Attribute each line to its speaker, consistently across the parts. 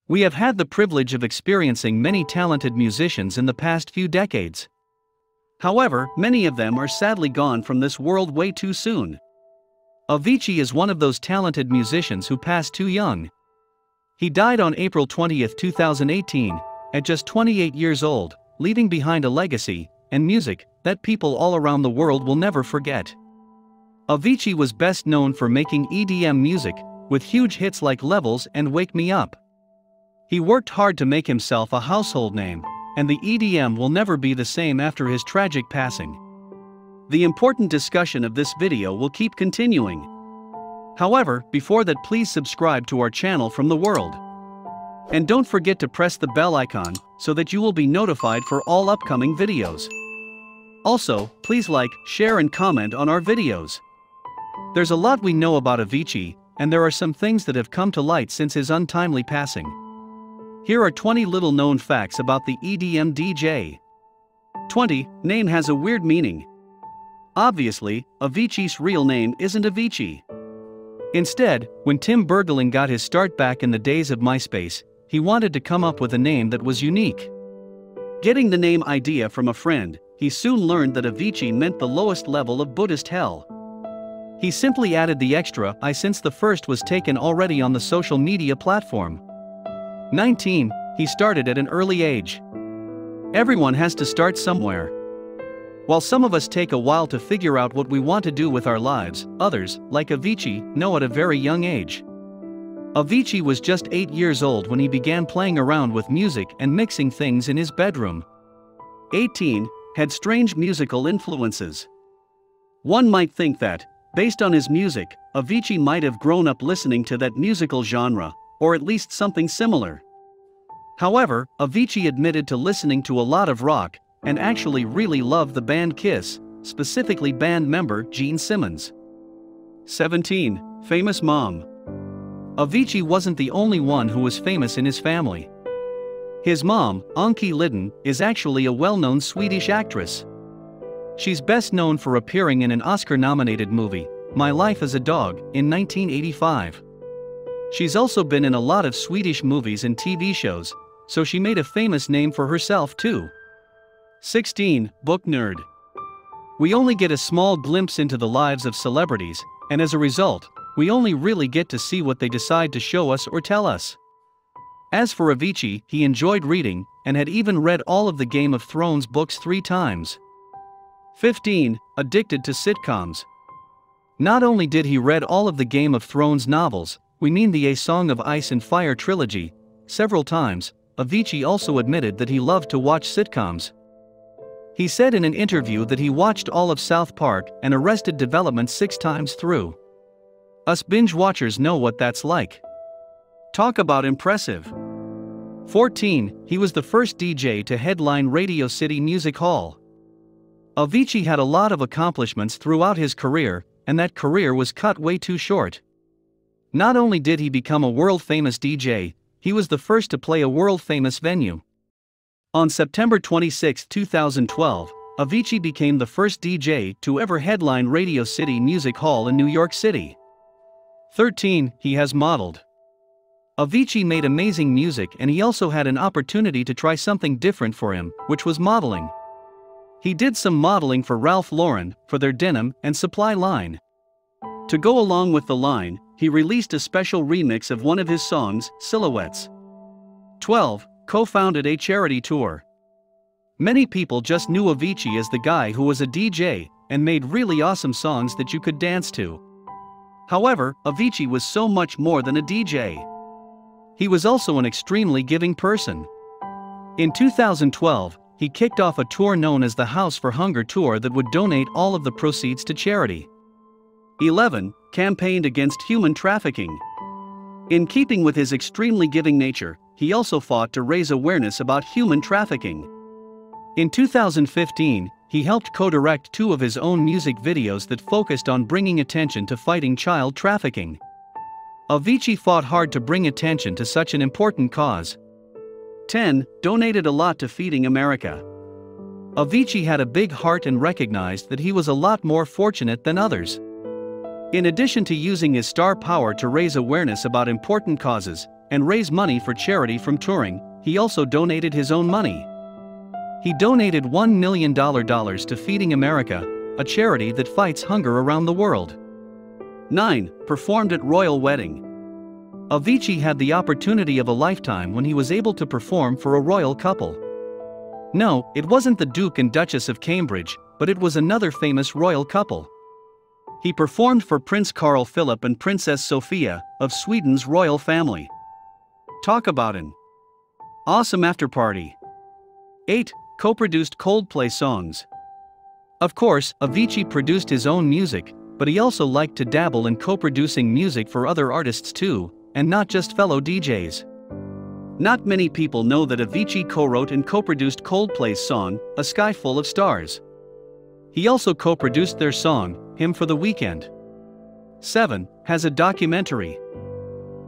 Speaker 1: We have had the privilege of experiencing many talented musicians in the past few decades. However, many of them are sadly gone from this world way too soon. Avicii is one of those talented musicians who passed too young. He died on April 20, 2018, at just 28 years old, leaving behind a legacy and music that people all around the world will never forget. Avicii was best known for making EDM music, with huge hits like Levels and Wake Me Up. He worked hard to make himself a household name, and the EDM will never be the same after his tragic passing. The important discussion of this video will keep continuing. However, before that, please subscribe to our channel from the world. And don't forget to press the bell icon so that you will be notified for all upcoming videos. Also, please like, share and comment on our videos. There's a lot we know about Avicii, and there are some things that have come to light since his untimely passing. Here are 20 little known facts about the EDM DJ. 20. Name has a weird meaning. Obviously, Avicii's real name isn't Avicii. Instead, when Tim Bergling got his start back in the days of MySpace, he wanted to come up with a name that was unique. Getting the name idea from a friend, he soon learned that Avicii meant the lowest level of Buddhist hell. He simply added the extra I since the first was taken already on the social media platform. 19. He started at an early age. Everyone has to start somewhere. While some of us take a while to figure out what we want to do with our lives, others, like Avicii, know at a very young age. Avicii was just 8 years old when he began playing around with music and mixing things in his bedroom. 18. Had strange musical influences. One might think that, based on his music, Avicii might have grown up listening to that musical genre, or at least something similar. However, Avicii admitted to listening to a lot of rock, and actually really loved the band Kiss, specifically band member Gene Simmons. 17. Famous mom. Avicii wasn't the only one who was famous in his family. His mom, Avicii Little Known, is actually a well-known Swedish actress. She's best known for appearing in an Oscar-nominated movie, My Life as a Dog, in 1985. She's also been in a lot of Swedish movies and TV shows, so she made a famous name for herself too. 16. Book nerd. We only get a small glimpse into the lives of celebrities, and as a result, we only really get to see what they decide to show us or tell us. As for Avicii, he enjoyed reading, and had even read all of the Game of Thrones books 3 times. 15. Addicted to sitcoms. Not only did he read all of the Game of Thrones novels, we mean the A Song of Ice and Fire trilogy, several times, Avicii also admitted that he loved to watch sitcoms. He said in an interview that he watched all of South Park and Arrested Development 6 times through. Us binge watchers know what that's like. Talk about impressive. 14. He was the first DJ to headline Radio City Music Hall. Avicii had a lot of accomplishments throughout his career, and that career was cut way too short. Not only did he become a world-famous DJ, he was the first to play a world-famous venue. On September 26, 2012, Avicii became the first DJ to ever headline Radio City Music Hall in New York City. 13. He has modeled. Avicii made amazing music, and he also had an opportunity to try something different for him, which was modeling. He did some modeling for Ralph Lauren, for their denim and supply line. To go along with the line, he released a special remix of one of his songs, Silhouettes. 12. Co-founded a charity tour. Many people just knew Avicii as the guy who was a DJ, and made really awesome songs that you could dance to. However, Avicii was so much more than a DJ. He was also an extremely giving person. In 2012, he kicked off a tour known as the House for Hunger tour that would donate all of the proceeds to charity. 11. Campaigned against human trafficking. In keeping with his extremely giving nature, he also fought to raise awareness about human trafficking. In 2015, he helped co-direct 2 of his own music videos that focused on bringing attention to fighting child trafficking. Avicii fought hard to bring attention to such an important cause. 10. Donated a lot to Feeding America. Avicii had a big heart and recognized that he was a lot more fortunate than others. In addition to using his star power to raise awareness about important causes, and raise money for charity from touring, he also donated his own money. He donated $1 million to Feeding America, a charity that fights hunger around the world. 9. Performed at royal wedding. Avicii had the opportunity of a lifetime when he was able to perform for a royal couple. No, it wasn't the Duke and Duchess of Cambridge, but it was another famous royal couple. He performed for Prince Carl Philip and Princess Sofia, of Sweden's royal family. Talk about an awesome after-party. 8. Co-produced Coldplay songs. Of course, Avicii produced his own music, but he also liked to dabble in co-producing music for other artists too, and not just fellow DJs. Not many people know that Avicii co-wrote and co-produced Coldplay's song, A Sky Full of Stars. He also co-produced their song, Hymn for the Weekend. 7. Has a documentary.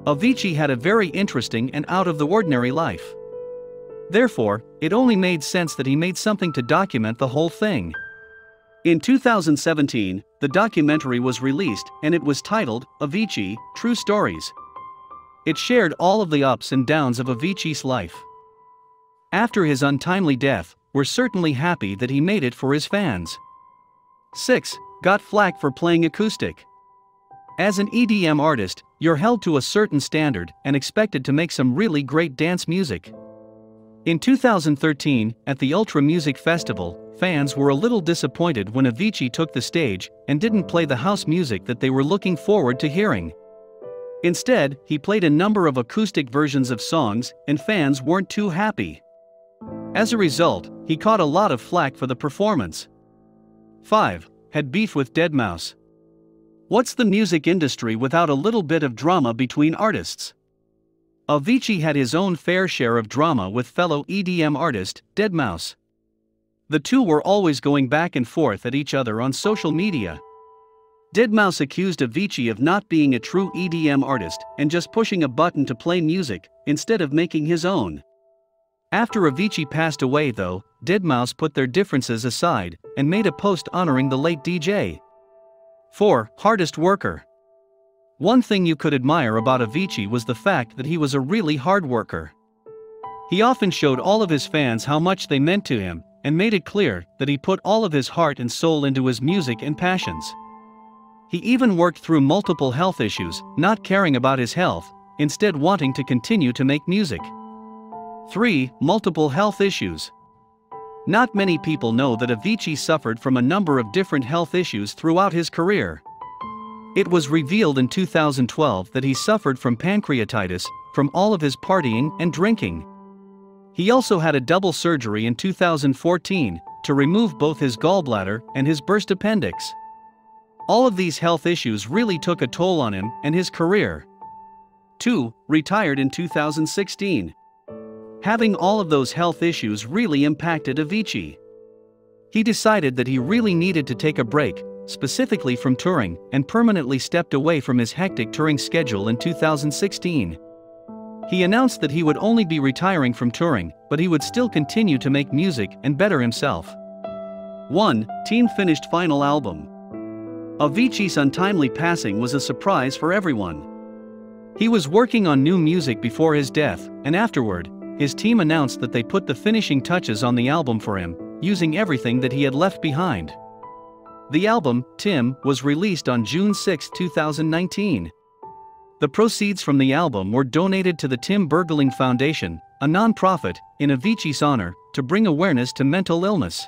Speaker 1: Avicii had a very interesting and out-of-the-ordinary life. Therefore, it only made sense that he made something to document the whole thing. In 2017, the documentary was released and it was titled, Avicii, True Stories. It shared all of the ups and downs of Avicii's life. After his untimely death, we're certainly happy that he made it for his fans. 6. Got flack for playing acoustic. As an EDM artist, you're held to a certain standard and expected to make some really great dance music. In 2013, at the Ultra Music Festival, fans were a little disappointed when Avicii took the stage and didn't play the house music that they were looking forward to hearing. Instead, he played a number of acoustic versions of songs, and fans weren't too happy. As a result, he caught a lot of flack for the performance. 5. Had beef with deadmau5. What's the music industry without a little bit of drama between artists? Avicii had his own fair share of drama with fellow EDM artist, deadmau5. The two were always going back and forth at each other on social media. deadmau5 accused Avicii of not being a true EDM artist and just pushing a button to play music, instead of making his own. After Avicii passed away though, deadmau5 put their differences aside and made a post honoring the late DJ. 4. Hardest worker. One thing you could admire about Avicii was the fact that he was a really hard worker. He often showed all of his fans how much they meant to him, and made it clear that he put all of his heart and soul into his music and passions. He even worked through multiple health issues, not caring about his health, instead wanting to continue to make music. 3. Multiple health issues. Not many people know that Avicii suffered from a number of different health issues throughout his career. It was revealed in 2012 that he suffered from pancreatitis from all of his partying and drinking. He also had a double surgery in 2014 to remove both his gallbladder and his burst appendix. All of these health issues really took a toll on him and his career. 2. Retired in 2016. Having all of those health issues really impacted Avicii. He decided that he really needed to take a break, specifically from touring, and permanently stepped away from his hectic touring schedule in 2016. He announced that he would only be retiring from touring, but he would still continue to make music and better himself. 1. Team finished final album. Avicii's untimely passing was a surprise for everyone. He was working on new music before his death, and afterward, his team announced that they put the finishing touches on the album for him, using everything that he had left behind. The album, Tim, was released on June 6, 2019. The proceeds from the album were donated to the Tim Bergling Foundation, a non-profit, in Avicii's honor, to bring awareness to mental illness.